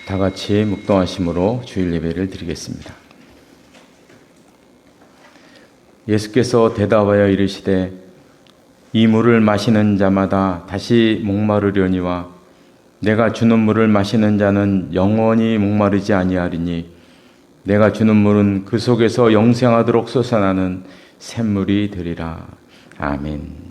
다 같이 묵동하심으로 주일 예배를 드리겠습니다. 예수께서 대답하여 이르시되 이 물을 마시는 자마다 다시 목마르려니와 내가 주는 물을 마시는 자는 영원히 목마르지 아니하리니 내가 주는 물은 그 속에서 영생하도록 솟아나는 샘물이 되리라. 아멘.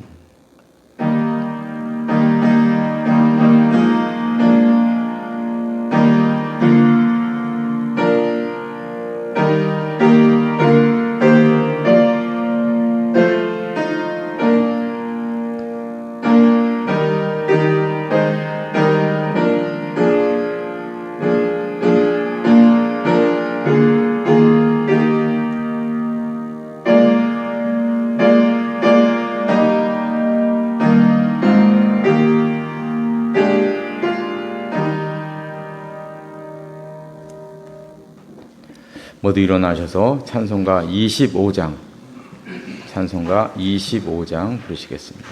모두 일어나셔서 찬송가 25장 부르시겠습니다.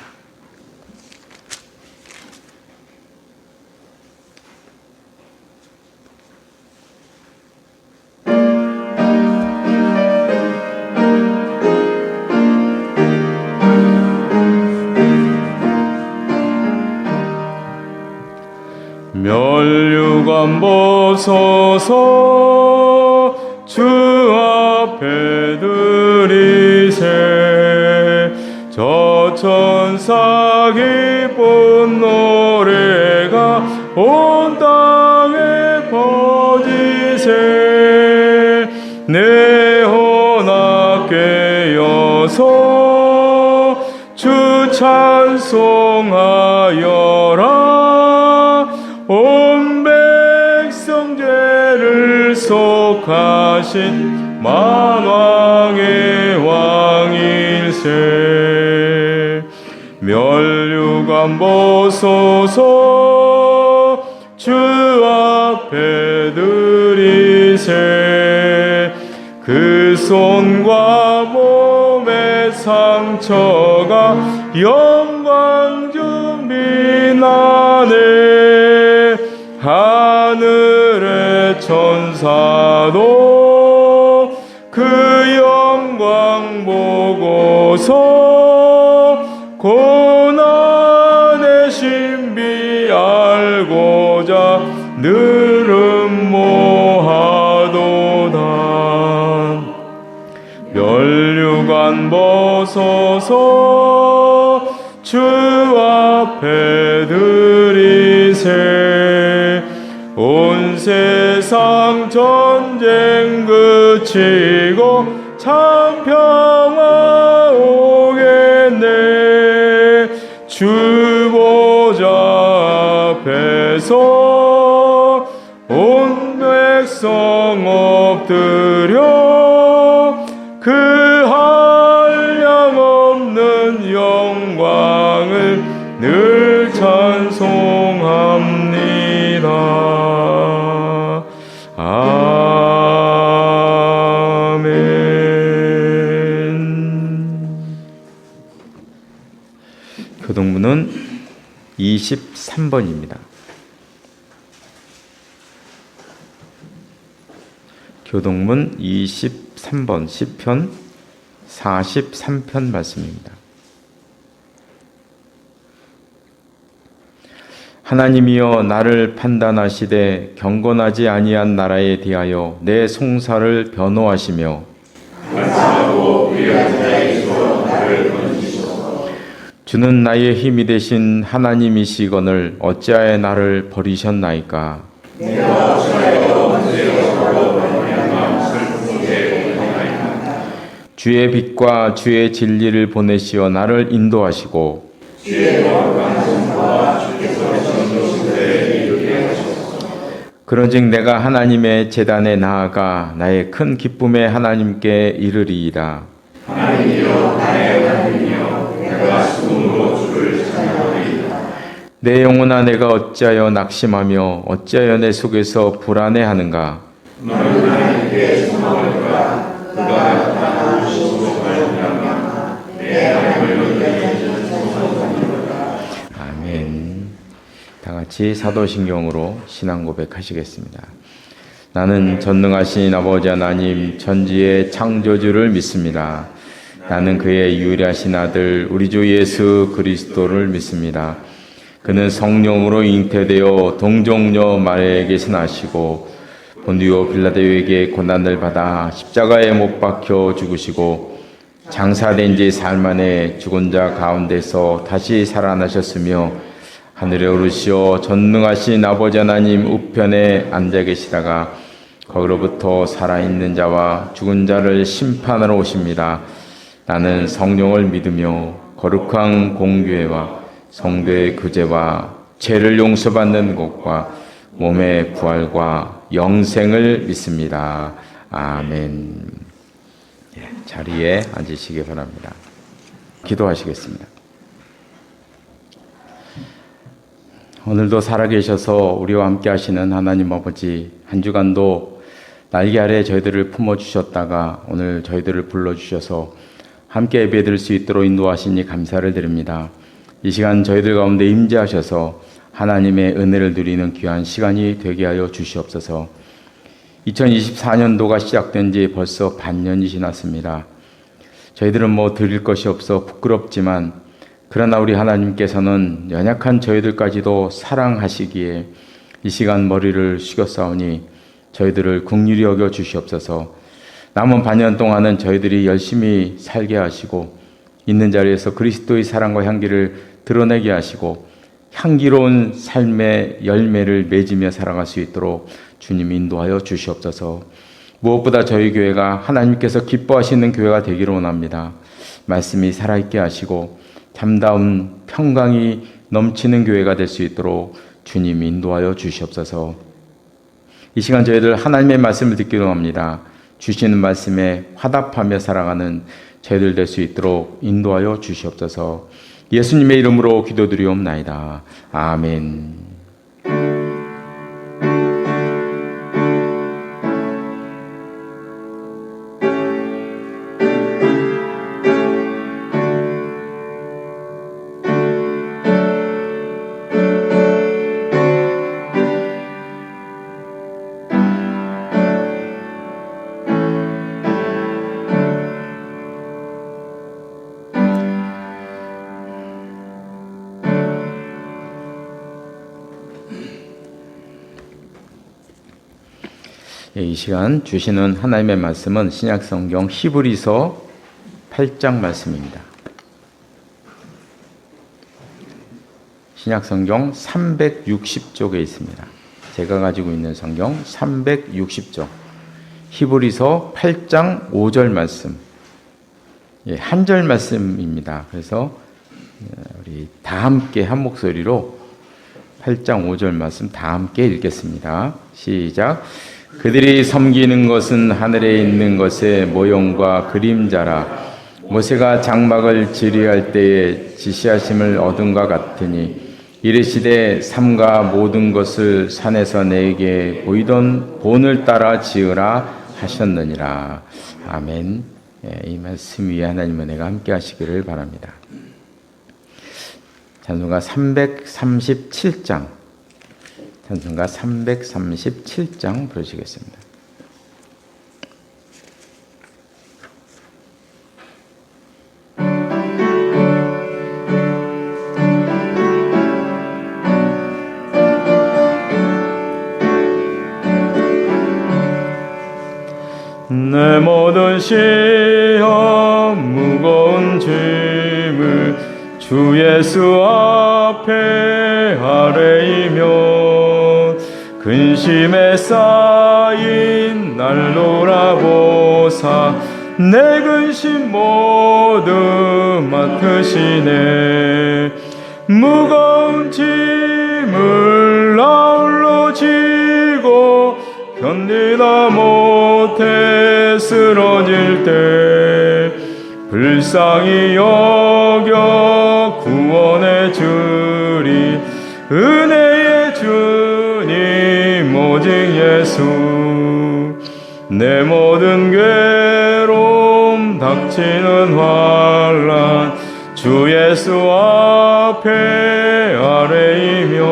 멸류관 벗어서 주 앞에 드리세 저 천사 기쁜 노래가 온 땅에 퍼지세 내 혼악 깨어서 주 찬송하여라 온 백성 죄를 속하신 만왕의 왕일세 멸류관 벗어서 주 앞에 드리세 그 손과 몸의 상처가 영광 중 빛나네 하늘의 천사도 그 영광 보고서 고난의 신비 알고자 늘 음모하도다 멸류관 벗어서 주 앞에 드리세 온 세상 전쟁 그치고 참 평화 오겠네 주 보좌 앞에서 온 백성 엎드려 그 한량없는 영광을 늘 찬송합니다. 교동문은 23번입니다. 교동문 23번 시편 43편 말씀입니다. 하나님이여 나를 판단하시되 경건하지 아니한 나라에 대하여 내 송사를 변호하시며 주는 나의 힘이 되신 하나님이시거늘 어찌하여 나를 버리셨나이까 주의 빛과 주의 진리를 보내시어 나를 인도하시고 그런즉 내가 하나님의 제단에 나아가 나의 큰 기쁨의 하나님께 이르리이다. 하나님이여 나의 하나님이여 내가 숨음으로 주를 찬양하리이다. 내 영혼아 내가 어찌하여 낙심하며 어찌하여 내 속에서 불안해하는가. 너는 하나님께 소망하노라. 그가 나타나 주심으로 말미암아 내 하나님을 믿는 소망하노라. 아멘. 다 같이 사도신경으로 신앙 고백하시겠습니다. 나는 전능하신 아버지 하나님 천지의 창조주를 믿습니다. 나는 그의 유일하신 아들 우리 주 예수 그리스도를 믿습니다. 그는 성령으로 잉태되어 동정녀 마리아에게서 나시고 본디오 빌라도에게 고난을 받아 십자가에 못 박혀 죽으시고 장사된 지 사흘 만에 죽은 자 가운데서 다시 살아나셨으며 하늘에 오르시어 전능하신 아버지 하나님 우편에 앉아 계시다가 거기로부터 살아있는 자와 죽은 자를 심판하러 오십니다. 나는 성령을 믿으며 거룩한 공교회와 성도의 교제와 죄를 용서받는 것과 몸의 부활과 영생을 믿습니다. 아멘. 자리에 앉으시기 바랍니다. 기도하시겠습니다. 오늘도 살아계셔서 우리와 함께 하시는 하나님 아버지, 한 주간도 날개 아래 저희들을 품어주셨다가 오늘 저희들을 불러주셔서 함께 예배드릴 수 있도록 인도하시니 감사를 드립니다. 이 시간 저희들 가운데 임재하셔서 하나님의 은혜를 누리는 귀한 시간이 되게 하여 주시옵소서. 2024년도가 시작된 지 벌써 반년이 지났습니다. 저희들은 드릴 것이 없어 부끄럽지만 그러나 우리 하나님께서는 연약한 저희들까지도 사랑하시기에 이 시간 머리를 숙였사오니 저희들을 긍휼히 여겨 주시옵소서. 남은 반년 동안은 저희들이 열심히 살게 하시고 있는 자리에서 그리스도의 사랑과 향기를 드러내게 하시고 향기로운 삶의 열매를 맺으며 살아갈 수 있도록 주님 인도하여 주시옵소서. 무엇보다 저희 교회가 하나님께서 기뻐하시는 교회가 되기를 원합니다. 말씀이 살아있게 하시고 참다운 평강이 넘치는 교회가 될 수 있도록 주님 인도하여 주시옵소서. 이 시간 저희들 하나님의 말씀을 듣기로 합니다. 주시는 말씀에 화답하며 살아가는 저희들 될 수 있도록 인도하여 주시옵소서. 예수님의 이름으로 기도드리옵나이다. 아멘. 이 시간 주시는 하나님의 말씀은 신약성경 히브리서 8장 말씀입니다. 신약성경 360쪽에 있습니다. 제가 가지고 있는 성경 360쪽 히브리서 8장 5절 말씀, 한 절 말씀입니다. 그래서 우리 다 함께 한 목소리로 8장 5절 말씀 다 함께 읽겠습니다. 시작. 그들이 섬기는 것은 하늘에 있는 것의 모형과 그림자라. 모세가 장막을 지리할 때에 지시하심을 얻은과 같으니 이르시되 삼가 모든 것을 산에서 내게 보이던 본을 따라 지으라 하셨느니라. 아멘. 이 말씀 위에 하나님 은혜가 함께 하시기를 바랍니다. 찬송가 337장 찬송가 337장 부르시겠습니다. 내 모든 시험 무거운 짐을 주 예수 앞에 아뢰이며 근심에 쌓인 날 돌아보사 내 근심 모두 맡으시네. 무거운 짐을 나홀로 지고 견디다 못해 쓰러질 때 불쌍히 여겨 구원해 주리. 은혜의 주님 오직 예수. 내 모든 괴로움 닥치는 환난 주 예수 앞에 아뢰이며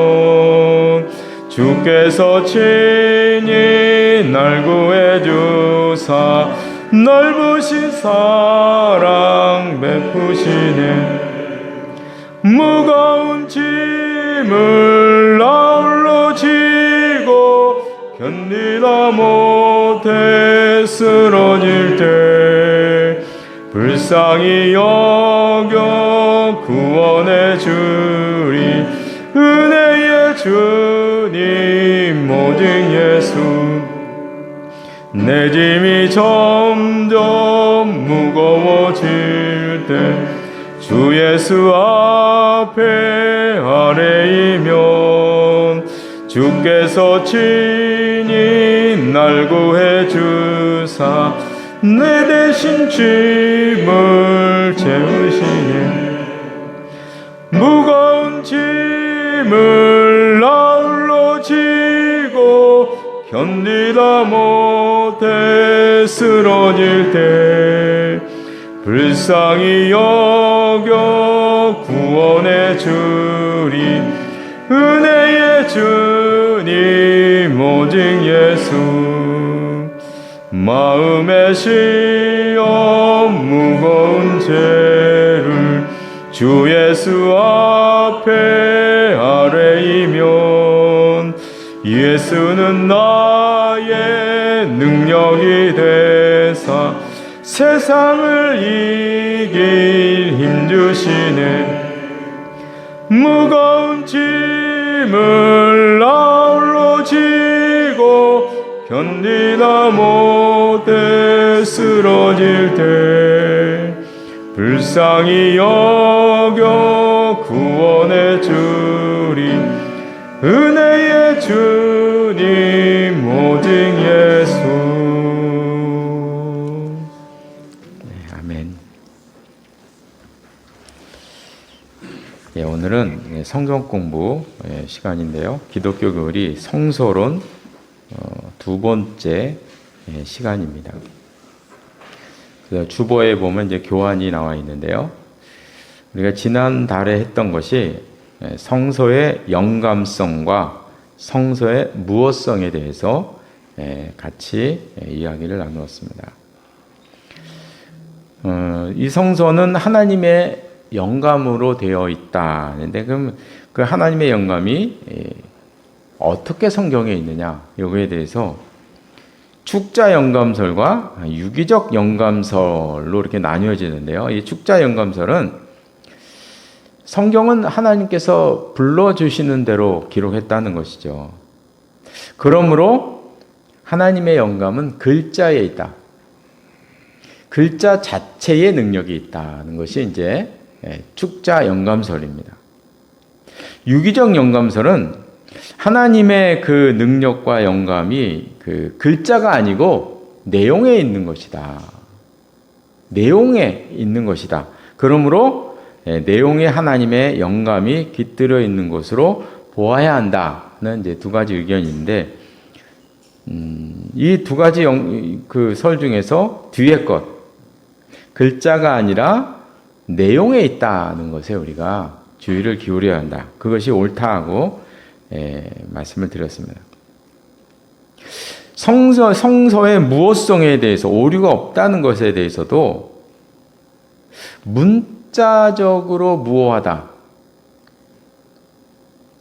주께서 친히 날 구해주사 넓으신 사랑 베푸시네. 무거운 짐을 나 홀로 지고 견디다 못해 쓰러질 때 불쌍히 여겨 구원해 주리. 은혜의 주님 오직 예수. 내 짐이 점점 무거워질 때 주 예수 앞에 아뢰이면 주께서 친히 날 구해 주사 내 대신 짐을 채우시네. 무거운 짐을 나 홀로 지고 견디다 못해 쓰러질 때 불쌍히 여겨 구원해 주리. 은혜의 주님 오직 예수. 마음의 시험 무거운 죄를 주 예수 앞에 아뢰이면 예수는 나의 능력이 되사 세상을 이길 힘 주시네. 무거운 짐을 나 홀로 지고 견디다 못해 쓰러질 때 불쌍히 여겨 구원해 주리. 은혜의 주님 오직 예수. 아멘. 예, 오늘은 성경 공부 시간인데요. 기독교 교리 성서론 두 번째 시간입니다. 주보에 보면 이제 교환이 나와 있는데요. 우리가 지난달에 했던 것이 성서의 영감성과 성서의 무엇성에 대해서 같이 이야기를 나누었습니다. 이 성서는 하나님의 영감으로 되어 있다. 근데 그럼 그 하나님의 영감이 어떻게 성경에 있느냐? 여기에 대해서 축자 영감설과 유기적 영감설로 이렇게 나뉘어지는데요. 이 축자 영감설은 성경은 하나님께서 불러주시는 대로 기록했다는 것이죠. 그러므로 하나님의 영감은 글자에 있다. 글자 자체의 능력이 있다는 것이 이제 축자 영감설입니다. 유기적 영감설은 하나님의 그 능력과 영감이 그 글자가 아니고 내용에 있는 것이다. 내용에 있는 것이다. 그러므로 내용에 하나님의 영감이 깃들어 있는 것으로 보아야 한다는 이제 두 가지 의견인데, 이 두 가지 그 설 중에서 뒤에 것, 글자가 아니라 내용에 있다는 것에 우리가 주의를 기울여야 한다. 그것이 옳다고 말씀을 드렸습니다. 성서의 무엇성에 대해서 오류가 없다는 것에 대해서도 문자적으로 무어하다,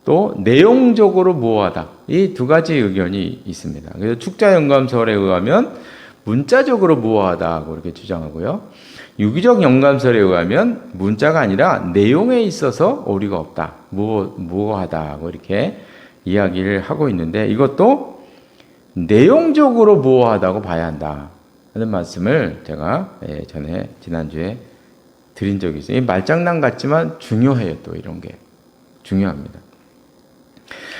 또 내용적으로 무어하다, 이 두 가지 의견이 있습니다. 그래서 축자영감설에 의하면 문자적으로 무어하다고 이렇게 주장하고요. 유기적 영감설에 의하면 문자가 아니라 내용에 있어서 오류가 없다, 무어하다고 이렇게 이야기를 하고 있는데, 이것도 내용적으로 무어하다고 봐야 한다 하는 말씀을 제가 지난주에 드린 적이 있어요. 말장난 같지만 중요해요. 또 이런 게 중요합니다.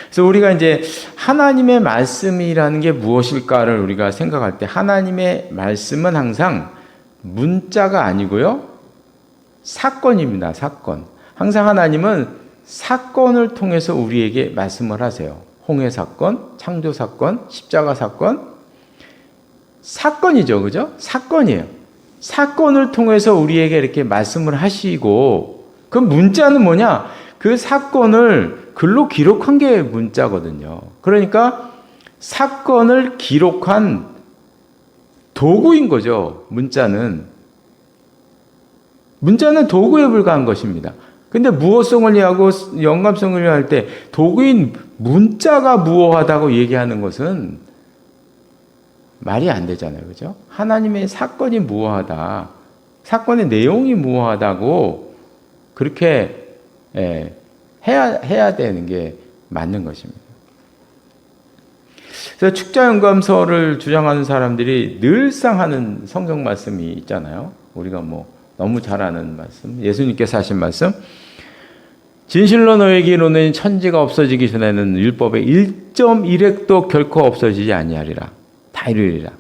그래서 우리가 이제 하나님의 말씀이라는 게 무엇일까를 우리가 생각할 때, 하나님의 말씀은 항상 문자가 아니고요, 사건입니다. 사건. 항상 하나님은 사건을 통해서 우리에게 말씀을 하세요. 홍해 사건, 창조 사건, 십자가 사건. 사건이죠. 그죠? 사건이에요. 사건을 통해서 우리에게 이렇게 말씀을 하시고, 그 문자는 뭐냐? 그 사건을 글로 기록한 게 문자거든요. 그러니까 사건을 기록한 도구인 거죠. 문자는 도구에 불과한 것입니다. 근데 무어성을 이해하고 영감성을 이해할 때 도구인 문자가 무어하다고 얘기하는 것은 말이 안 되잖아요. 그죠? 하나님의 사건이 무어하다. 사건의 내용이 무어하다고 그렇게 해야 되는 게 맞는 것입니다. 그래서 축자영감서를 주장하는 사람들이 늘상 하는 성경 말씀이 있잖아요. 우리가 너무 잘 아는 말씀, 예수님께서 하신 말씀. 진실로 너에게 이르노니 천지가 없어지기 전에는 율법의 1.1획도 결코 없어지지 아니하리라. 다 이루리라.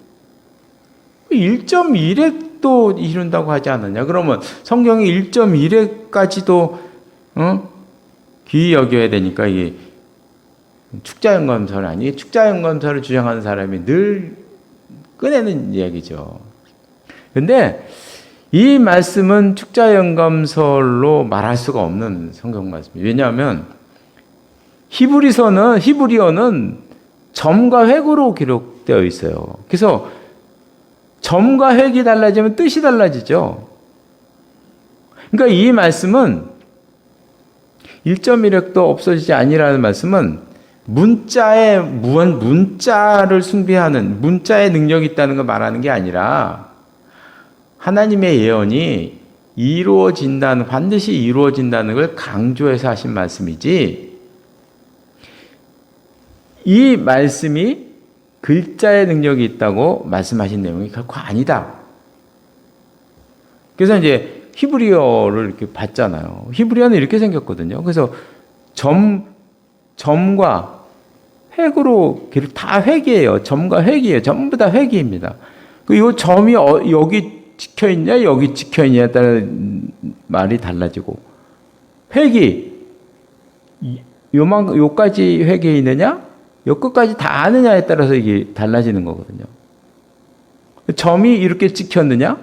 1.1획도 이룬다고 하지 않느냐? 그러면 성경이 1.1획까지도 귀히 여겨야 되니까 이게 축자영감서는 아니에요. 축자영감서를 주장하는 사람이 늘 꺼내는 이야기죠. 근데 이 말씀은 축자영감서로 말할 수가 없는 성경 말씀이에요. 왜냐하면 히브리어는 점과 획으로 기록되어 있어요. 그래서 점과 획이 달라지면 뜻이 달라지죠. 그러니까 이 말씀은 1.1획도 없어지지 아니라는 말씀은 문자를 숭배하는 문자의 능력이 있다는 걸 말하는 게 아니라 하나님의 예언이 반드시 이루어진다는 걸 강조해서 하신 말씀이지, 이 말씀이 글자의 능력이 있다고 말씀하신 내용이 결코 아니다. 그래서 이제 히브리어를 이렇게 봤잖아요. 히브리어는 이렇게 생겼거든요. 그래서 점과 획으로 다 획이에요. 점과 획이에요. 전부 다 획입니다. 이 점이 여기 찍혀 있냐, 여기 찍혀 있냐에 따라 말이 달라지고, 획이 요까지 획에 있느냐, 요 끝까지 다 아느냐에 따라서 이게 달라지는 거거든요. 점이 이렇게 찍혔느냐,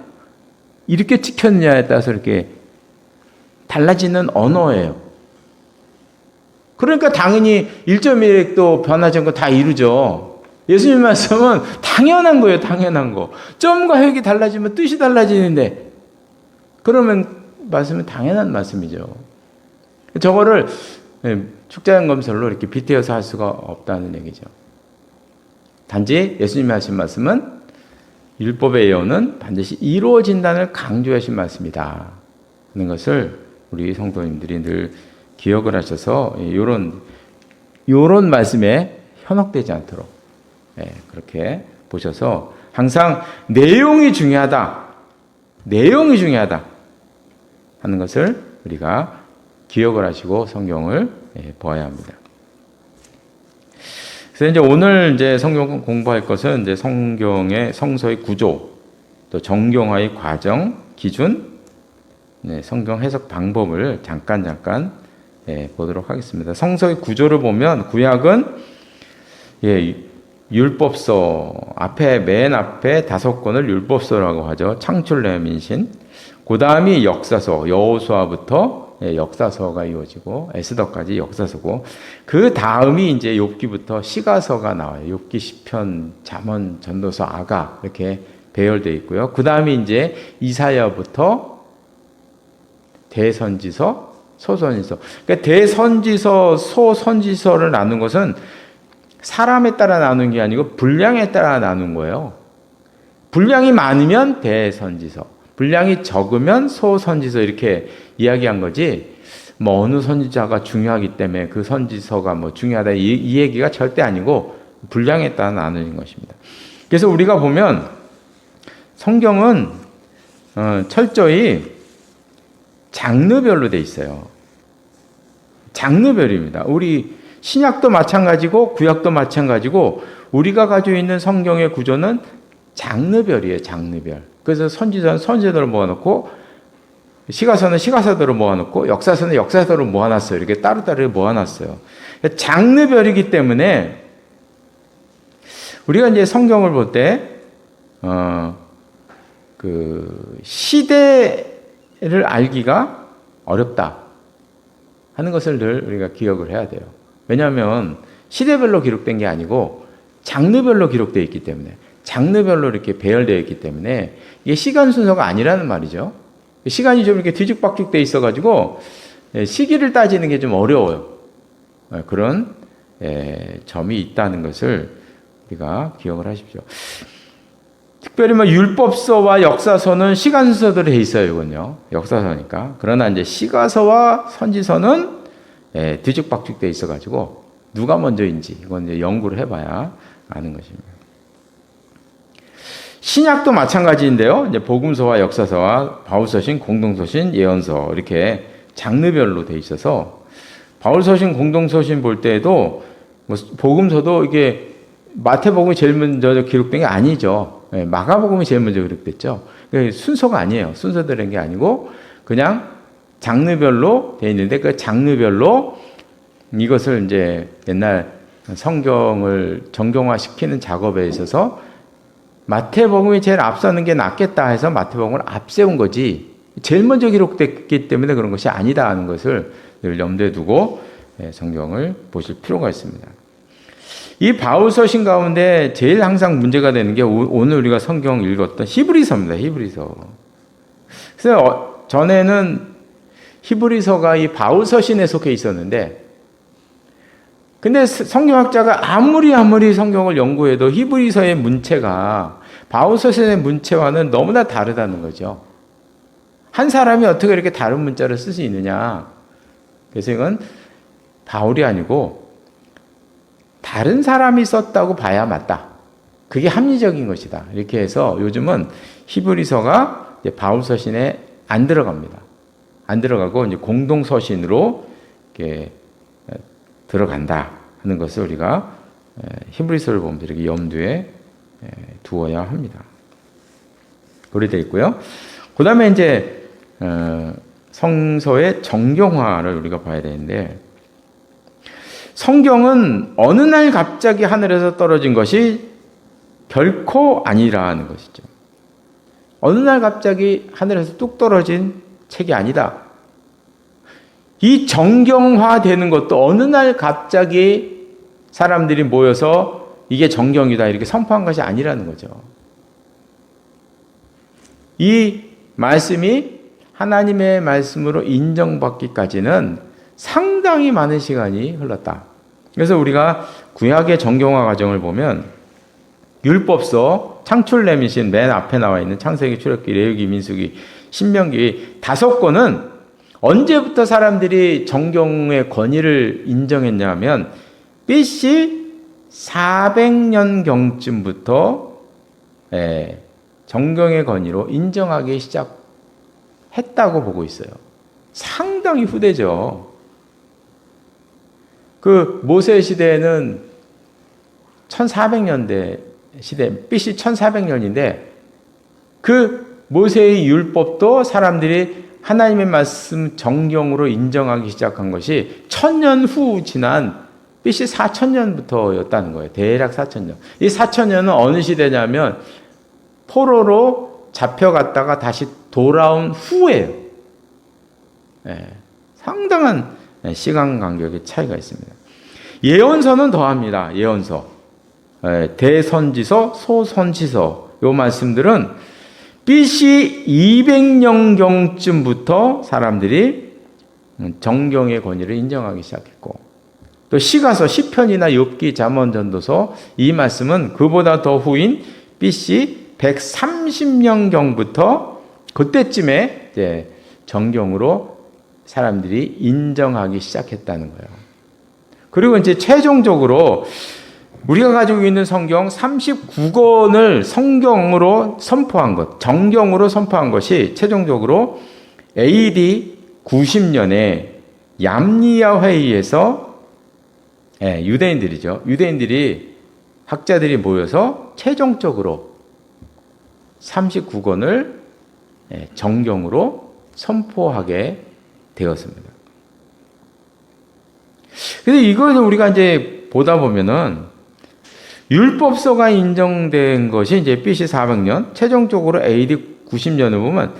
이렇게 찍혔느냐에 따라서 이렇게 달라지는 언어예요. 그러니까 당연히 1.1획도 변하지 않고 다 이루죠. 예수님 말씀은 당연한 거예요. 당연한 거. 점과 획이 달라지면 뜻이 달라지는데, 그러면 말씀은 당연한 말씀이죠. 저거를 축자영감설로 이렇게 빗대어서 할 수가 없다는 얘기죠. 단지 예수님이 하신 말씀은 율법의 예언은 반드시 이루어진다는 걸 강조하신 말씀이다 하는 것을 우리 성도님들이 늘 기억을 하셔서 이런 말씀에 현혹되지 않도록 그렇게 보셔서 항상 내용이 중요하다 하는 것을 우리가 기억을 하시고 성경을 보아야 합니다. 그래서 이제 오늘 이제 성경 공부할 것은 이제 성경의 성서의 구조, 또 정경화의 과정, 기준, 성경 해석 방법을 잠깐 보도록 하겠습니다. 성서의 구조를 보면 구약은 율법서 맨 앞에 5권을 율법서라고 하죠. 창출, 레위민신. 그 다음이 역사서, 여호수아부터 역사서가 이어지고 에스더까지 역사서고, 그 다음이 이제 욥기부터 시가서가 나와요. 욥기, 시편, 잠언, 전도서, 아가 이렇게 배열되어 있고요. 그 다음이 이제 이사야부터 대선지서, 소선지서. 그러니까 대선지서, 소선지서를 나눈 것은 사람에 따라 나눈 게 아니고 분량에 따라 나눈 거예요. 분량이 많으면 대선지서, 분량이 적으면 소선지서 이렇게 이야기한 거지, 어느 선지자가 중요하기 때문에 그 선지서가 중요하다 이 얘기가 절대 아니고 분량에 따라 나누는 것입니다. 그래서 우리가 보면 성경은 철저히 장르별로 돼 있어요. 장르별입니다. 우리 신약도 마찬가지고 구약도 마찬가지고 우리가 가지고 있는 성경의 구조는 장르별이에요. 장르별. 그래서 선지서는 선지서로 모아놓고, 시가서는 시가서대로 모아놓고, 역사서는 역사서로 모아놨어요. 이렇게 따로따로 모아놨어요. 장르별이기 때문에 우리가 이제 성경을 볼 때 그 시대를 알기가 어렵다 하는 것을 늘 우리가 기억을 해야 돼요. 왜냐하면 시대별로 기록된 게 아니고 장르별로 기록되어 있기 때문에, 장르별로 이렇게 배열되어 있기 때문에 이게 시간 순서가 아니라는 말이죠. 시간이 좀 이렇게 뒤죽박죽되어 있어가지고 시기를 따지는 게 좀 어려워요. 그런 점이 있다는 것을 우리가 기억을 하십시오. 특별히 율법서와 역사서는 시간 순서대로 돼 있어요, 이건요. 역사서니까. 그러나 이제 시가서와 선지서는 뒤죽박죽돼 있어가지고 누가 먼저인지 이건 이제 연구를 해봐야 아는 것입니다. 신약도 마찬가지인데요. 이제 복음서와 역사서와 바울서신, 공동서신, 예언서 이렇게 장르별로 돼 있어서 바울서신, 공동서신 볼 때에도 복음서도 이게 마태복음이 제일 먼저 기록된 게 아니죠. 마가복음이 제일 먼저 기록됐죠. 순서가 아니에요. 순서대로 된 게 아니고 그냥 장르별로 돼 있는데 그 장르별로 이것을 이제 옛날 성경을 정경화시키는 작업에 있어서 마태복음이 제일 앞서는 게 낫겠다 해서 마태복음을 앞세운 거지 제일 먼저 기록됐기 때문에 그런 것이 아니다 하는 것을 늘 염두에 두고 성경을 보실 필요가 있습니다. 이 바울서신 가운데 제일 항상 문제가 되는 게 오늘 우리가 성경 읽었던 히브리서입니다. 히브리서. 그래서 전에는 히브리서가 이 바울서신에 속해 있었는데 근데 성경학자가 아무리 성경을 연구해도 히브리서의 문체가 바울서신의 문체와는 너무나 다르다는 거죠. 한 사람이 어떻게 이렇게 다른 문자를 쓸 수 있느냐. 그래서 이건 바울이 아니고 다른 사람이 썼다고 봐야 맞다. 그게 합리적인 것이다. 이렇게 해서 요즘은 히브리서가 이제 바울서신에 안 들어갑니다. 안 들어가고 이제 공동서신으로 이렇게 들어간다 하는 것을 우리가 히브리서를 보면서 이렇게 염두에 두어야 합니다. 그렇게 되어 있고요. 그 다음에 이제 성서의 정경화를 우리가 봐야 되는데 성경은 어느 날 갑자기 하늘에서 떨어진 것이 결코 아니라는 것이죠. 어느 날 갑자기 하늘에서 뚝 떨어진 책이 아니다. 이 정경화되는 것도 어느 날 갑자기 사람들이 모여서 이게 정경이다 이렇게 선포한 것이 아니라는 거죠. 이 말씀이 하나님의 말씀으로 인정받기까지는 상당히 많은 시간이 흘렀다. 그래서 우리가 구약의 정경화 과정을 보면 율법서, 창출레미신 맨 앞에 나와 있는 창세기, 출애굽기, 레위기, 민수기, 신명기 5권은 언제부터 사람들이 정경의 권위를 인정했냐면 BC 400년경쯤부터 정경의 권위로 인정하기 시작했다고 보고 있어요. 상당히 후대죠. 그 모세 시대는 1400년대 시대, BC 1400년인데 그 모세의 율법도 사람들이 하나님의 말씀 정경으로 인정하기 시작한 것이 1000년 후 지난 BC 4000년부터였다는 거예요. 대략 4000년. 이 4000년은 어느 시대냐면 포로로 잡혀갔다가 다시 돌아온 후예요. 상당한 시간 간격의 차이가 있습니다. 예언서는 더합니다. 예언서. 대선지서, 소선지서 이 말씀들은 BC 200년경쯤부터 사람들이 정경의 권위를 인정하기 시작했고 또 시가서, 시편이나 욥기, 잠언, 전도서 이 말씀은 그보다 더 후인 BC 130년경부터 그때쯤에 이제 정경으로 사람들이 인정하기 시작했다는 거예요. 그리고 이제 최종적으로 우리가 가지고 있는 성경 39권을 성경으로 선포한 것, 정경으로 선포한 것이 최종적으로 AD 90년에 얌리아 회의에서 유대인들이죠. 유대인들이 학자들이 모여서 최종적으로 39권을 정경으로 선포하게 되었습니다. 근데 이것을 우리가 이제 보다 보면은 율법서가 인정된 것이 이제 BC 400년, 최종적으로 AD 90년을 보면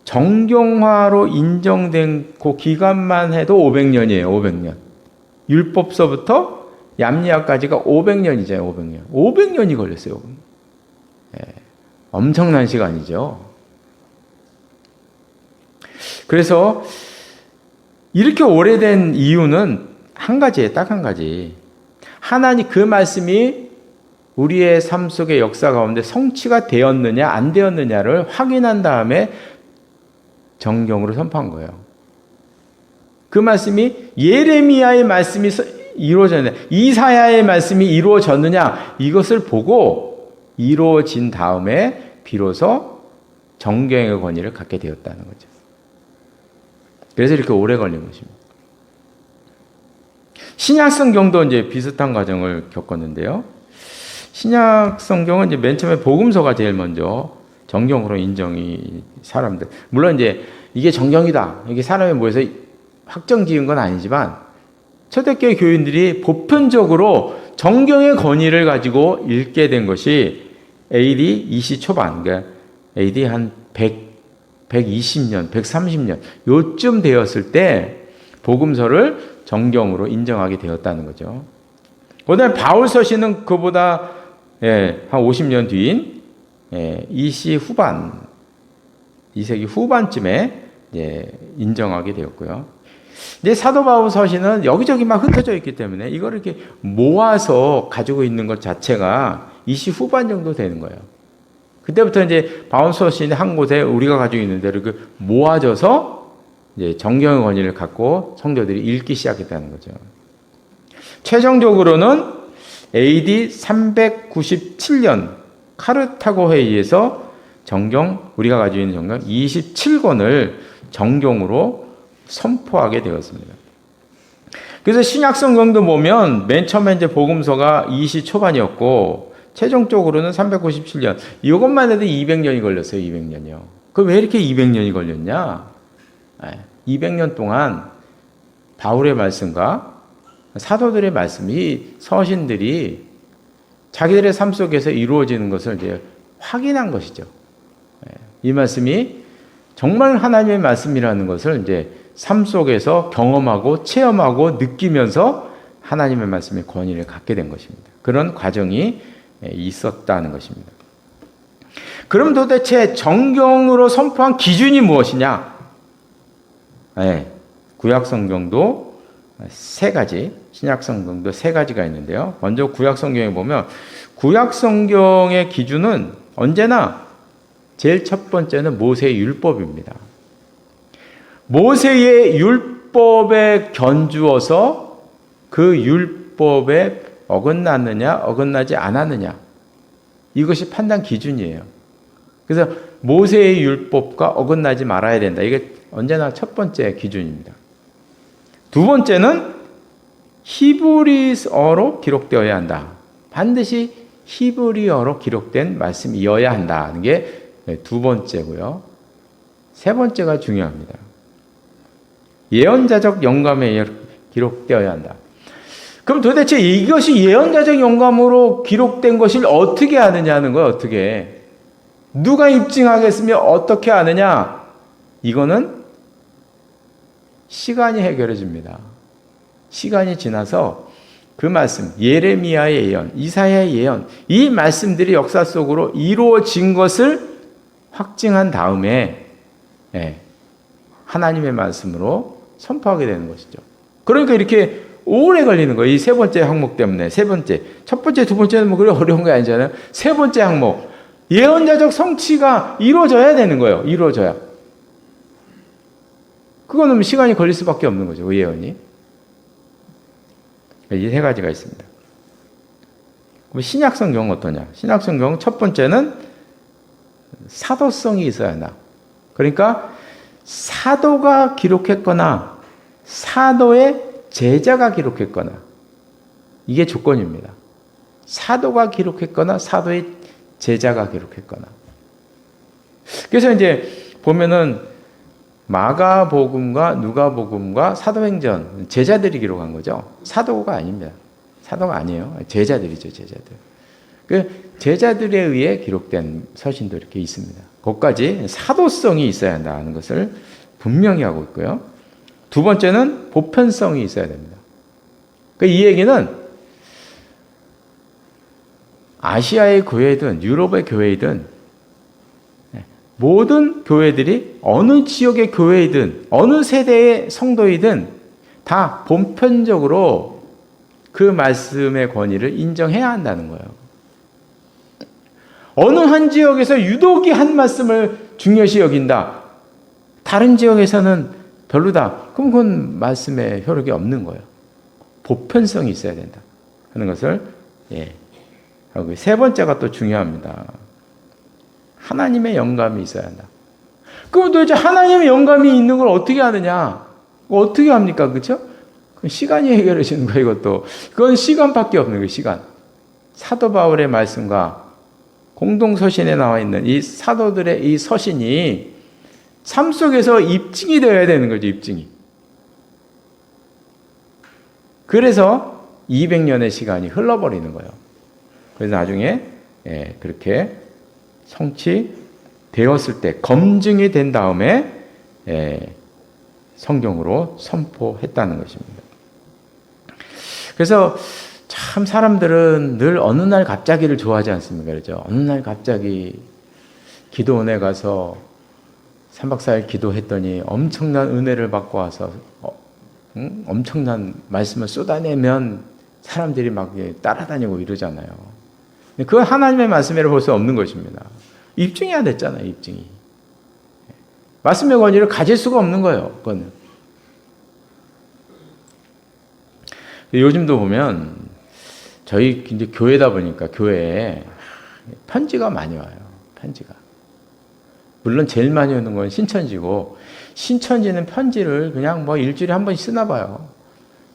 정경화로 인정된 그 기간만 해도 500년이에요. 500년. 율법서부터 얌리아까지가 500년이잖아요. 500년. 500년이 걸렸어요. 예, 엄청난 시간이죠. 그래서 이렇게 오래된 이유는 한 가지예요. 딱 한 가지. 하나님 그 말씀이 우리의 삶 속의 역사 가운데 성취가 되었느냐 안 되었느냐를 확인한 다음에 정경으로 선포한 거예요. 그 말씀이 예레미야의 말씀이 이루어졌느냐, 이사야의 말씀이 이루어졌느냐, 이것을 보고 이루어진 다음에 비로소 정경의 권위를 갖게 되었다는 거죠. 그래서 이렇게 오래 걸린 것입니다. 신약 성경도 이제 비슷한 과정을 겪었는데요. 신약 성경은 이제 맨 처음에 복음서가 제일 먼저 정경으로 인정이 사람들. 물론 이제 이게 정경이다. 이게 사람이 모여서 확정 지은 건 아니지만 초대교회 교인들이 보편적으로 정경의 권위를 가지고 읽게 된 것이 AD 20 초반, 그러니까 AD 한 120년, 130년 요쯤 되었을 때 복음서를 정경으로 인정하게 되었다는 거죠. 그다음에 바울 서신은 그보다 한 50년 뒤인 2시 후반, 2세기 후반쯤에 인정하게 되었고요. 근데 사도 바울 서신은 여기저기 막 흩어져 있기 때문에 이걸 이렇게 모아서 가지고 있는 것 자체가 2시 후반 정도 되는 거예요. 그때부터 이제 바울 서신이 한 곳에 우리가 가지고 있는 대로 그 모아져서 이제 정경의 권위를 갖고 성도들이 읽기 시작했다는 거죠. 최종적으로는 AD 397년 카르타고 회의에서 정경, 우리가 가지고 있는 정경 27권을 정경으로 선포하게 되었습니다. 그래서 신약 성경도 보면 맨 처음에 이제 복음서가 20 초반이었고 최종적으로는 397년. 이것만 해도 200년이 걸렸어요. 200년이요. 그럼 왜 이렇게 200년이 걸렸냐? 200년 동안 바울의 말씀과 사도들의 말씀, 이 서신들이 자기들의 삶 속에서 이루어지는 것을 이제 확인한 것이죠. 이 말씀이 정말 하나님의 말씀이라는 것을 이제 삶 속에서 경험하고 체험하고 느끼면서 하나님의 말씀의 권위를 갖게 된 것입니다. 그런 과정이 있었다는 것입니다. 그럼 도대체 정경으로 선포한 기준이 무엇이냐? 구약 성경도 세 가지, 신약 성경도 세 가지가 있는데요. 먼저 구약 성경에 보면 구약 성경의 기준은 언제나 제일 첫 번째는 모세의 율법입니다. 모세의 율법에 견주어서 그 율법에 어긋났느냐, 어긋나지 않았느냐. 이것이 판단 기준이에요. 그래서 모세의 율법과 어긋나지 말아야 된다. 이게 언제나 첫 번째 기준입니다. 두 번째는 히브리어로 기록되어야 한다. 반드시 히브리어로 기록된 말씀이어야 한다는 게 두 번째고요. 세 번째가 중요합니다. 예언자적 영감에 기록되어야 한다. 그럼 도대체 이것이 예언자적 영감으로 기록된 것을 어떻게 아느냐는 거예요. 어떻게. 누가 입증하겠으며 어떻게 아느냐. 이거는 시간이 해결해 줍니다. 시간이 지나서 그 말씀, 예레미야의 예언, 이사야의 예언, 이 말씀들이 역사 속으로 이루어진 것을 확증한 다음에 하나님의 말씀으로 선포하게 되는 것이죠. 그러니까 이렇게 오래 걸리는 거예요. 이 세 번째 항목 때문에. 세 번째. 첫 번째, 두 번째는 뭐 그래 어려운 게 아니잖아요. 세 번째 항목. 예언자적 성취가 이루어져야 되는 거예요. 이루어져야. 그거는 시간이 걸릴 수밖에 없는 거죠. 그 예언이. 이 세 가지가 있습니다. 그럼 신약 성경은 어떠냐? 신약 성경은 첫 번째는 사도성이 있어야 한다. 그러니까 사도가 기록했거나 사도의 제자가 기록했거나 이게 조건입니다. 사도가 기록했거나 사도의 제자가 기록했거나. 그래서 이제 보면은 마가복음과 누가복음과 사도행전 제자들이 기록한 거죠. 사도가 아닙니다. 사도가 아니에요. 제자들이죠, 제자들. 그 제자들에 의해 기록된 서신도 이렇게 있습니다. 거기까지 사도성이 있어야 한다는 것을 분명히 하고 있고요. 두 번째는 보편성이 있어야 됩니다. 이 얘기는 아시아의 교회든 유럽의 교회든 모든 교회들이 어느 지역의 교회이든 어느 세대의 성도이든 다 보편적으로 그 말씀의 권위를 인정해야 한다는 거예요. 어느 한 지역에서 유독이 한 말씀을 중요시 여긴다. 다른 지역에서는 별로다. 그럼 그건 말씀의 효력이 없는 거예요. 보편성이 있어야 된다 하는 것을 하고, 세 번째가 또 중요합니다. 하나님의 영감이 있어야 한다. 그럼 도대체 하나님의 영감이 있는 걸 어떻게 하느냐? 어떻게 합니까? 그렇죠? 그건 시간이 해결해 주는 거예요. 이것도. 그건 시간밖에 없는 거예요. 시간. 사도 바울의 말씀과 공동서신에 나와 있는 이 사도들의 이 서신이 삶 속에서 입증이 되어야 되는 거죠. 입증이. 그래서 200년의 시간이 흘러버리는 거예요. 그래서 나중에 그렇게 성취되었을 때 검증이 된 다음에 성경으로 선포했다는 것입니다. 그래서 참 사람들은 늘 어느 날 갑자기를 좋아하지 않습니까? 그렇죠? 어느 날 갑자기 기도원에 가서 3박 4일 기도했더니 엄청난 은혜를 받고 와서 엄청난 말씀을 쏟아내면 사람들이 막 따라다니고 이러잖아요. 그건 하나님의 말씀이라 볼 수 없는 것입니다. 입증해야 됐잖아요. 입증이. 말씀의 권위를 가질 수가 없는 거예요. 그거는. 요즘도 보면 저희 이제 교회다 보니까 교회에 편지가 많이 와요. 편지가. 물론 제일 많이 오는 건 신천지고, 신천지는 편지를 그냥 뭐 일주일에 한 번씩 쓰나 봐요.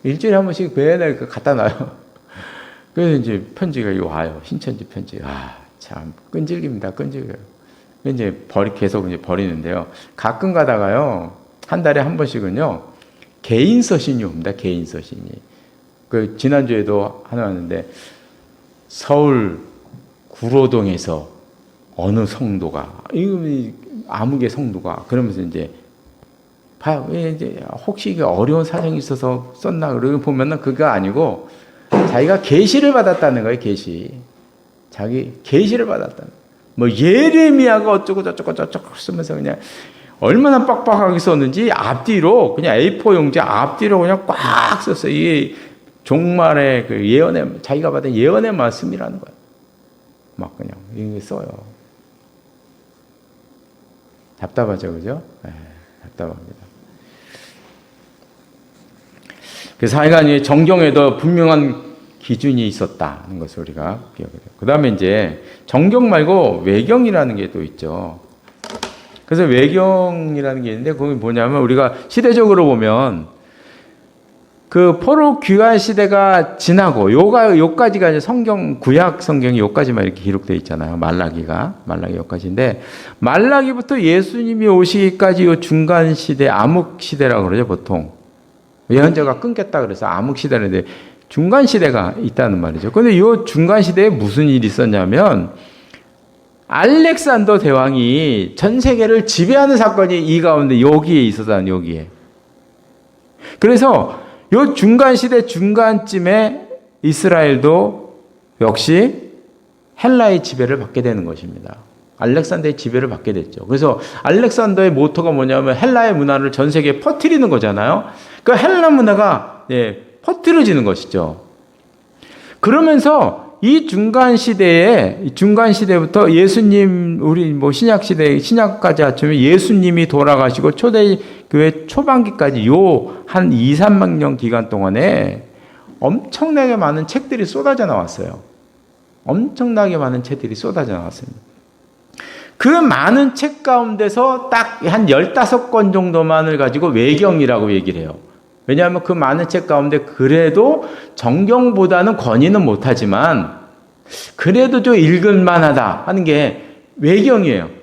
일주일에 한 번씩 매달 갖다 놔요. 그래서 이제 편지가 와요. 신천지 편지. 참 끈질깁니다. 끈질겨요. 이제 계속 이제 버리는데요. 가끔 가다가요, 한 달에 한 번씩은요, 개인 서신이 옵니다. 개인 서신이. 지난주에도 하나 왔는데, 서울 구로동에서 어느 성도가, 아무개 성도가, 그러면서 이제, 봐요. 이제 혹시 이게 어려운 사정이 있어서 썼나, 그러고 보면은 그거 아니고, 자기가 계시를 받았다는 거예요. 계시. 자기 계시를 받았다는. 뭐 예레미야가 어쩌고 저쩌고 쓰면서 그냥 얼마나 빡빡하게 썼는지 앞뒤로 그냥 A4 용지 앞뒤로 그냥 꽉 썼어요. 이게 종말의 그 예언의, 자기가 받은 예언의 말씀이라는 거예요. 막 그냥 이게 써요. 답답하죠, 그죠? 답답합니다. 그래서 하여간 정경에도 분명한 기준이 있었다는 것을 우리가 기억해야 돼요. 그 다음에 이제 정경 말고 외경이라는 게 또 있죠. 그래서 외경이라는 게 있는데, 그게 뭐냐면 우리가 시대적으로 보면 그 포로 귀환 시대가 지나고 요까지가 이제 구약 성경이 요까지만 이렇게 기록되어 있잖아요. 말라기 요까지인데, 말라기부터 예수님이 오시기까지 요 중간 시대, 암흑 시대라고 그러죠, 보통. 예언자가 끊겼다 그래서 암흑 시대인데 중간 시대가 있다는 말이죠. 그런데 이 중간 시대에 무슨 일이 있었냐면, 알렉산더 대왕이 전 세계를 지배하는 사건이 이 가운데 여기에 있었다는, 여기에. 그래서 이 중간 시대 중간쯤에 이스라엘도 역시 헬라의 지배를 받게 되는 것입니다. 알렉산더의 지배를 받게 됐죠. 그래서 알렉산더의 모토가 뭐냐면 헬라의 문화를 전 세계에 퍼뜨리는 거잖아요. 그 헬라 문화가 퍼뜨려지는 것이죠. 그러면서 이 중간 시대부터 예수님, 우리 신약 시대, 신약까지 합치면 예수님이 돌아가시고 초대교회 초반기까지 요 한 2, 3만 년 기간 동안에 엄청나게 많은 책들이 쏟아져 나왔어요. 엄청나게 많은 책들이 쏟아져 나왔습니다. 그 많은 책 가운데서 딱 한 15권 정도만을 가지고 외경이라고 얘기를 해요. 왜냐하면 그 많은 책 가운데 그래도 정경보다는 권위는 못하지만 그래도 좀 읽을만하다 하는 게 외경이에요.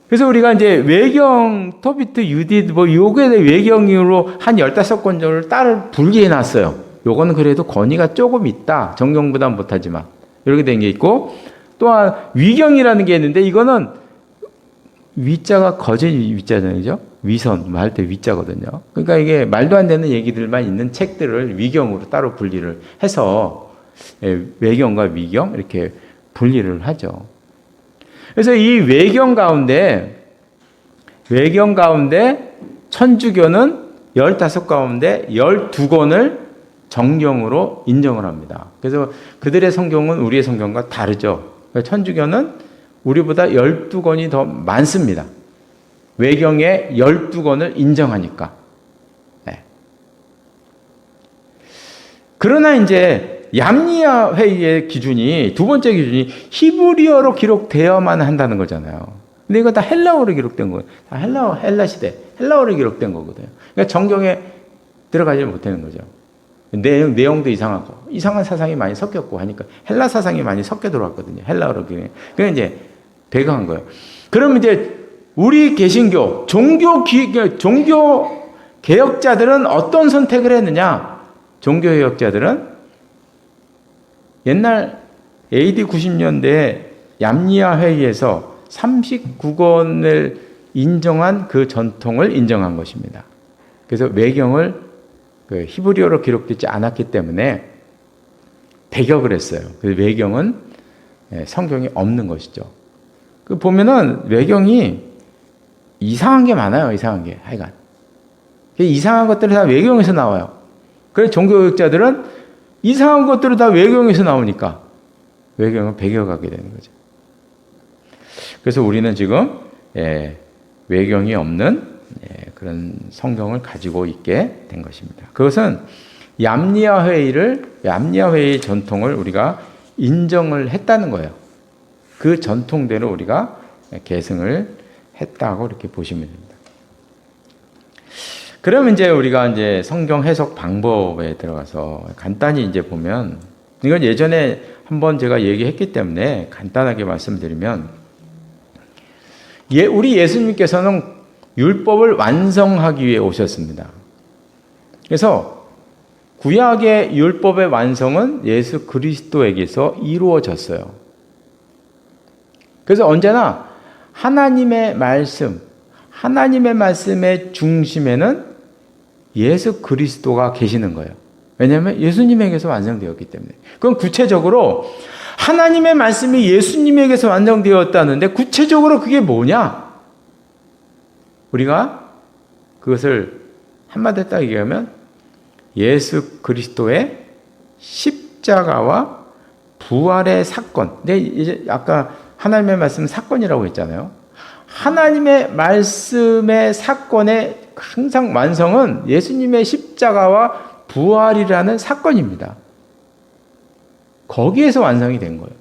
그래서 우리가 이제 외경, 토비트, 유딧, 요거에 대해 외경으로 한 15권 정도를 따로 분리해 놨어요. 요거는 그래도 권위가 조금 있다. 정경보다는 못하지만. 이렇게 된 게 있고, 또한 위경이라는 게 있는데 이거는 위자가 거진 위자잖아요. 그죠? 위선, 할 때 위자거든요. 그러니까 이게 말도 안 되는 얘기들만 있는 책들을 위경으로 따로 분리를 해서 외경과 위경 이렇게 분리를 하죠. 그래서 이 외경 가운데 천주교는 15 가운데 12권을 정경으로 인정을 합니다. 그래서 그들의 성경은 우리의 성경과 다르죠. 천주교는 우리보다 12권이 더 많습니다. 외경의 12권을 인정하니까. 네. 그러나 이제 얌니아 회의의 기준이, 두 번째 기준이 히브리어로 기록되어야만 한다는 거잖아요. 근데 이거 다 헬라어로 기록된 거예요. 다 헬라 시대, 헬라어로 기록된 거거든요. 그러니까 정경에 들어가지 못하는 거죠. 내용도 이상하고, 이상한 사상이 많이 섞였고 하니까 헬라 사상이 많이 섞여 들어왔거든요. 헬라어로. 그게 이제 배경한 거예요. 그럼 이제 우리 개신교, 종교 개혁자들은 어떤 선택을 했느냐? 종교 개혁자들은 옛날 AD 90년대에 얌니아 회의에서 39권을 인정한 그 전통을 인정한 것입니다. 그래서 외경을 히브리어로 기록되지 않았기 때문에 배격을 했어요. 그래서 외경은 성경에 없는 것이죠. 그 보면은 외경이 이상한 게 많아요. 이상한 게 하여간 이상한 것들이 다 외경에서 나와요. 그래서 종교개혁자들은 이상한 것들이 다 외경에서 나오니까 외경을 배격하게 되는 거죠. 그래서 우리는 지금 외경이 없는 그런 성경을 가지고 있게 된 것입니다. 그것은 얌니아 회의의 전통을 우리가 인정을 했다는 거예요. 그 전통대로 우리가 계승을 했다고 이렇게 보시면 됩니다. 그러면 이제 우리가 이제 성경 해석 방법에 들어가서 간단히 이제 보면, 이건 예전에 한번 제가 얘기했기 때문에 간단하게 말씀드리면, 우리 예수님께서는 율법을 완성하기 위해 오셨습니다. 그래서 구약의 율법의 완성은 예수 그리스도에게서 이루어졌어요. 그래서 언제나 하나님의 말씀의 중심에는 예수 그리스도가 계시는 거예요. 왜냐하면 예수님에게서 완성되었기 때문에. 그럼 구체적으로 하나님의 말씀이 예수님에게서 완성되었다는데 구체적으로 그게 뭐냐? 우리가 그것을 한마디로 딱 얘기하면 예수 그리스도의 십자가와 부활의 사건. 근데 이제 아까 하나님의 말씀은 사건이라고 했잖아요. 하나님의 말씀의 사건의 항상 완성은 예수님의 십자가와 부활이라는 사건입니다. 거기에서 완성이 된 거예요.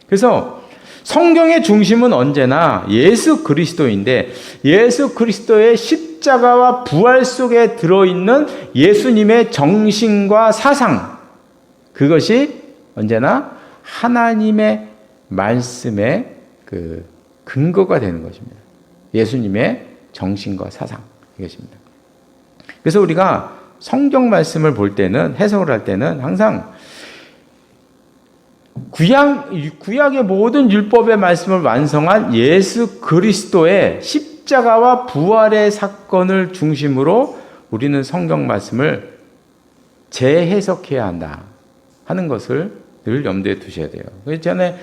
그래서 성경의 중심은 언제나 예수 그리스도인데, 예수 그리스도의 십자가와 부활 속에 들어있는 예수님의 정신과 사상, 그것이 언제나 하나님의 말씀의 그 근거가 되는 것입니다. 예수님의 정신과 사상, 이것입니다. 그래서 우리가 성경 말씀을 볼 때는, 해석을 할 때는 항상 구약의 모든 율법의 말씀을 완성한 예수 그리스도의 십자가와 부활의 사건을 중심으로 우리는 성경 말씀을 재해석해야 한다 하는 것을 늘 염두에 두셔야 돼요. 그래서 전에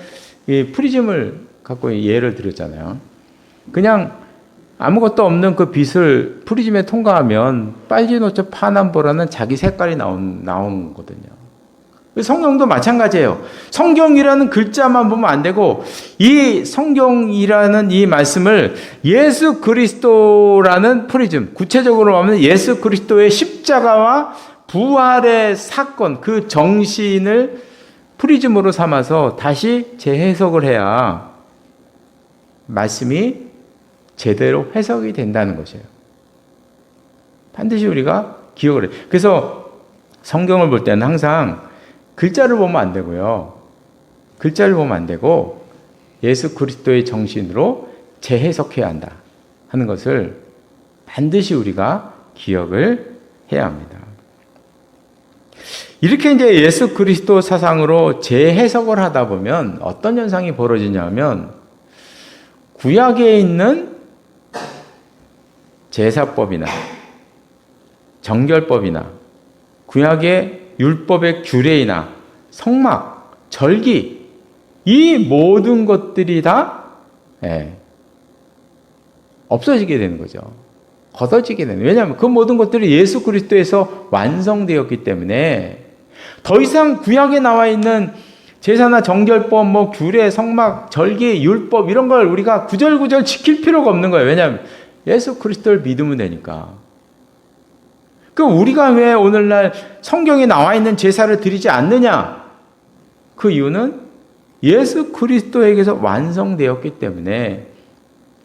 이 프리즘을 갖고 예를 들었잖아요. 그냥 아무것도 없는 그 빛을 프리즘에 통과하면 빨주노초 파남보라는 자기 색깔이 나오는 거거든요. 성경도 마찬가지예요. 성경이라는 글자만 보면 안 되고, 이 성경이라는 이 말씀을 예수 그리스도라는 프리즘, 구체적으로 하면 예수 그리스도의 십자가와 부활의 사건, 그 정신을 프리즘으로 삼아서 다시 재해석을 해야 말씀이 제대로 해석이 된다는 것이에요. 반드시 우리가 기억을 해요. 그래서 성경을 볼 때는 항상 글자를 보면 안 되고요. 글자를 보면 안 되고 예수 그리스도의 정신으로 재해석해야 한다 하는 것을 반드시 우리가 기억을 해야 합니다. 이렇게 이제 예수 그리스도 사상으로 재해석을 하다 보면 어떤 현상이 벌어지냐면 구약에 있는 제사법이나 정결법이나 구약의 율법의 규례이나 성막, 절기 이 모든 것들이 다 없어지게 되는 거죠. 걷어지게 되는. 왜냐하면 그 모든 것들이 예수 그리스도에서 완성되었기 때문에 더 이상 구약에 나와 있는 제사나 정결법, 뭐 규례, 성막, 절기, 율법 이런 걸 우리가 구절구절 지킬 필요가 없는 거예요. 왜냐하면 예수 그리스도를 믿으면 되니까. 그 우리가 왜 오늘날 성경에 나와 있는 제사를 드리지 않느냐? 그 이유는 예수 그리스도에게서 완성되었기 때문에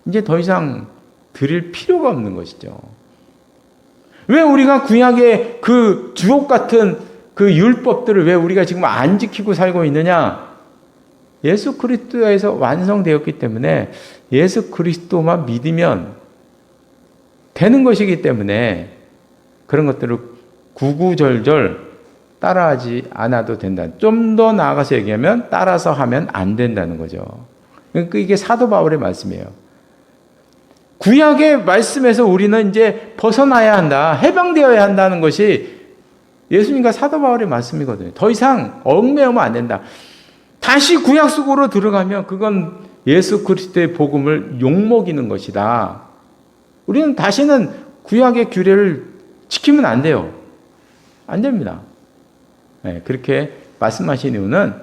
이제 더 이상 드릴 필요가 없는 것이죠. 왜 우리가 구약의 그 주옥 같은 그 율법들을 왜 우리가 지금 안 지키고 살고 있느냐? 예수 그리스도에서 완성되었기 때문에 예수 그리스도만 믿으면 되는 것이기 때문에 그런 것들을 구구절절 따라하지 않아도 된다. 좀 더 나아가서 얘기하면 따라서 하면 안 된다는 거죠. 그러니까 이게 사도 바울의 말씀이에요. 구약의 말씀에서 우리는 이제 벗어나야 한다. 해방되어야 한다는 것이 예수님과 사도 바울의 말씀이거든요. 더 이상 얽매우면 안 된다. 다시 구약 속으로 들어가면 그건 예수 그리스도의 복음을 욕먹이는 것이다. 우리는 다시는 구약의 규례를 지키면 안 돼요. 안 됩니다. 네, 그렇게 말씀하신 이유는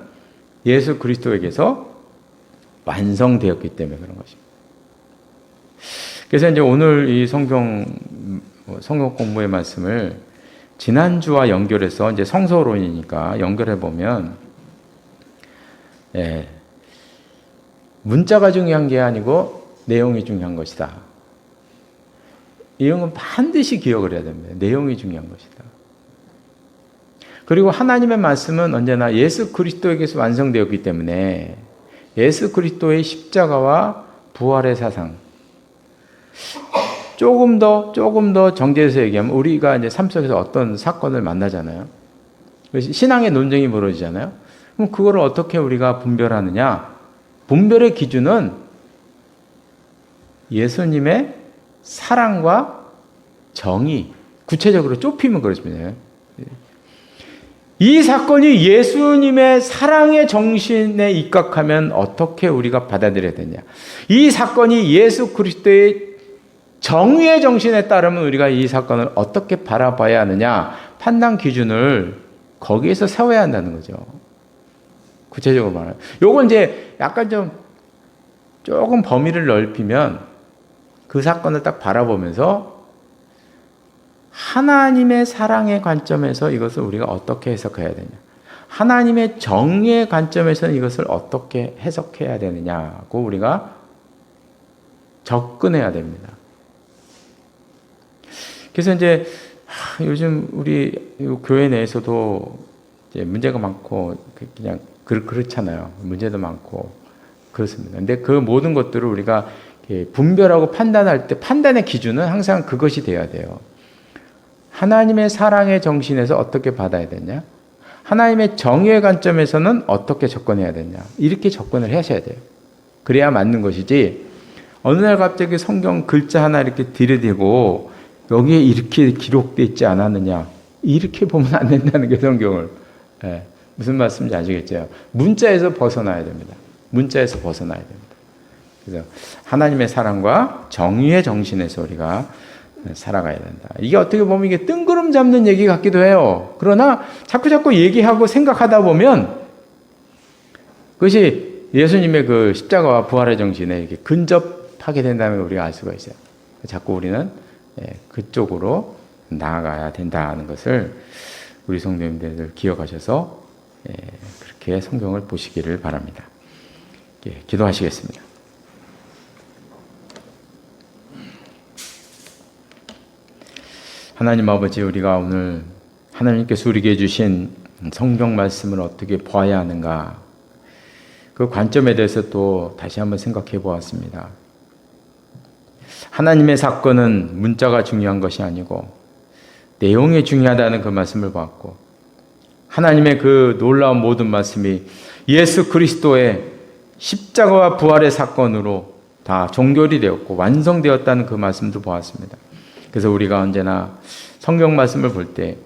예수 그리스도에게서 완성되었기 때문에 그런 것입니다. 그래서 이제 오늘 이 성경 공부의 말씀을 지난주와 연결해서 이제 성서론이니까 연결해 보면, 문자가 중요한 게 아니고 내용이 중요한 것이다. 이런 건 반드시 기억을 해야 됩니다. 내용이 중요한 것이다. 그리고 하나님의 말씀은 언제나 예수 그리스도에게서 완성되었기 때문에 예수 그리스도의 십자가와 부활의 사상, 조금 더 정제해서 얘기하면 우리가 이제 삶 속에서 어떤 사건을 만나잖아요. 신앙의 논쟁이 벌어지잖아요. 그럼 그거를 어떻게 우리가 분별하느냐? 분별의 기준은 예수님의 사랑과 정의, 구체적으로 좁히면 그렇습니다. 이 사건이 예수님의 사랑의 정신에 입각하면 어떻게 우리가 받아들여야 되냐? 이 사건이 예수 그리스도의 정의의 정신에 따르면 우리가 이 사건을 어떻게 바라봐야 하느냐? 판단 기준을 거기에서 세워야 한다는 거죠. 구체적으로 말하면. 요건 이제 약간 조금 범위를 넓히면 그 사건을 딱 바라보면서 하나님의 사랑의 관점에서 이것을 우리가 어떻게 해석해야 되냐. 하나님의 정의의 관점에서는 이것을 어떻게 해석해야 되느냐고 우리가 접근해야 됩니다. 그래서 이제 요즘 우리 교회 내에서도 이제 문제가 많고 그냥 그렇잖아요. 문제도 많고 그렇습니다. 근데 그 모든 것들을 우리가 분별하고 판단할 때 판단의 기준은 항상 그것이 돼야 돼요. 하나님의 사랑의 정신에서 어떻게 받아야 되냐? 하나님의 정의의 관점에서는 어떻게 접근해야 되냐? 이렇게 접근을 하셔야 돼요. 그래야 맞는 것이지 어느 날 갑자기 성경 글자 하나 이렇게 들이대고 여기에 이렇게 기록되어 있지 않았느냐? 이렇게 보면 안 된다는 게 성경을. 무슨 말씀인지 아시겠죠? 문자에서 벗어나야 됩니다. 문자에서 벗어나야 됩니다. 그래서 하나님의 사랑과 정의의 정신에서 우리가 살아가야 된다. 이게 어떻게 보면 이게 뜬구름 잡는 얘기 같기도 해요. 그러나 자꾸 얘기하고 생각하다 보면 그것이 예수님의 그 십자가와 부활의 정신에 이렇게 근접하게 된다는 걸 우리가 알 수가 있어요. 자꾸 우리는 그쪽으로 나아가야 된다는 것을 우리 성도님들 기억하셔서 그렇게 성경을 보시기를 바랍니다. 기도하시겠습니다. 하나님 아버지, 우리가 오늘 하나님께서 우리에게 주신 성경 말씀을 어떻게 보아야 하는가, 그 관점에 대해서 또 다시 한번 생각해 보았습니다. 하나님의 사건은 문자가 중요한 것이 아니고 내용이 중요하다는 그 말씀을 봤고, 하나님의 그 놀라운 모든 말씀이 예수 그리스도의 십자가와 부활의 사건으로 다 종결이 되었고 완성되었다는 그 말씀도 보았습니다. 그래서 우리가 언제나 성경 말씀을 볼 때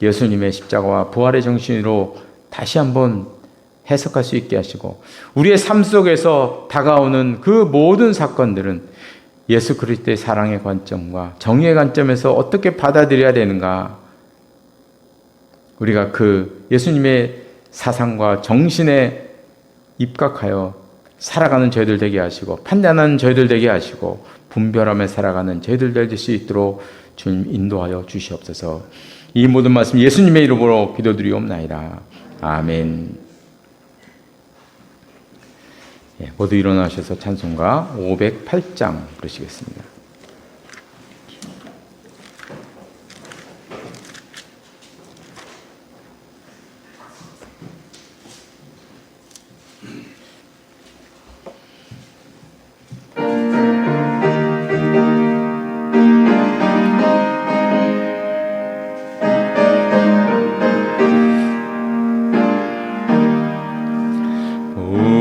예수님의 십자가와 부활의 정신으로 다시 한번 해석할 수 있게 하시고, 우리의 삶 속에서 다가오는 그 모든 사건들은 예수 그리스도의 사랑의 관점과 정의의 관점에서 어떻게 받아들여야 되는가, 우리가 그 예수님의 사상과 정신에 입각하여 살아가는 저희들 되게 하시고, 판단하는 저희들 되게 하시고, 분별하며 살아가는 저희들 될 수 있도록 주님 인도하여 주시옵소서. 이 모든 말씀 예수님의 이름으로 기도드리옵나이다. 아멘. 모두 일어나셔서 찬송가 508장 부르시겠습니다.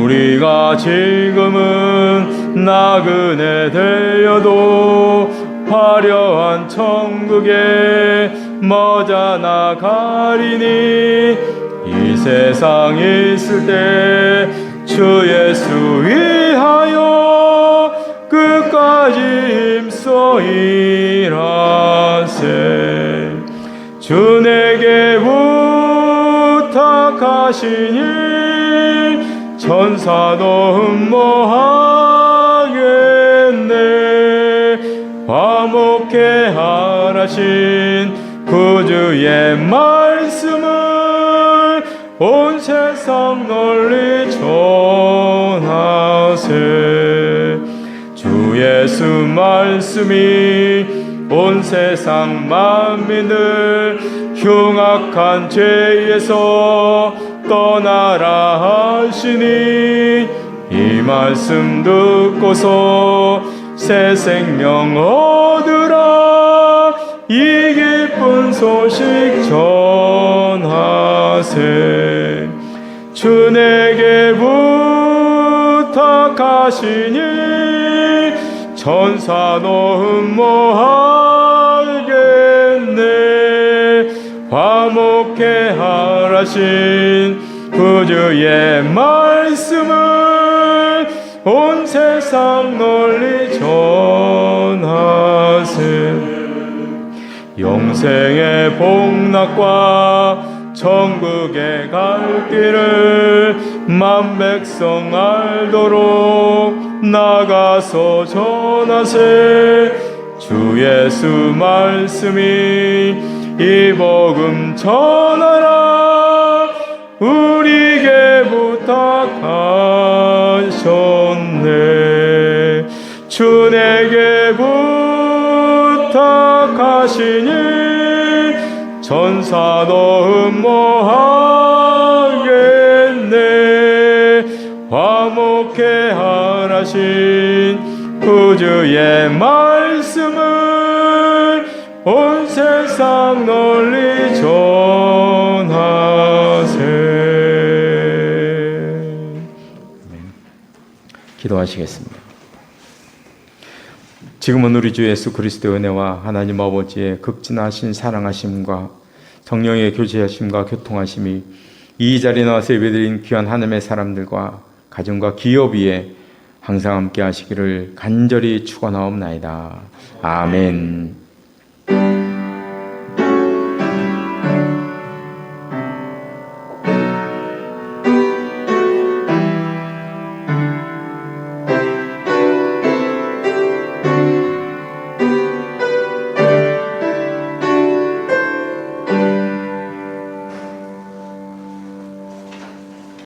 우리가 지금은 나그네 되어도 화려한 천국에 머자 나가리니, 이 세상 있을 때 주 예수 위하여 끝까지 힘써 일하세. 주 내게 부탁하시니 천사도 흠모하겠네. 화목해 하라신 구주의 말씀을 온 세상 널리 전하세. 주 예수 말씀이 온 세상 만민을 흉악한 죄에서 떠나라 하시니, 이 말씀 듣고서 새 생명 얻으라. 이 기쁜 소식 전하세. 주 내게 부탁하시니 천사도 흠모하겠네. 화목해 하라신 구주의 말씀을 온 세상 널리 전하세. 영생의 복락과 천국에 갈 길을 만 백성 알도록 나가서 전하세. 주 예수 말씀이 이 복음 전하라. 우리에게 부탁하셨네. 주 내게 부탁하시니 천사도 흠모하겠네. 화목해 하라신 구주의 말씀을 온 세상 널리 전하세. 기도하시겠습니다. 지금은 우리 주 예수 그리스도의 은혜와 하나님 아버지의 극진하신 사랑하심과 성령의 교제하심과 교통하심이 이 자리에 나와서 예배드린 귀한 하나님의 사람들과 가정과 기업 위에 항상 함께 하시기를 간절히 축원하옵나이다. 아멘.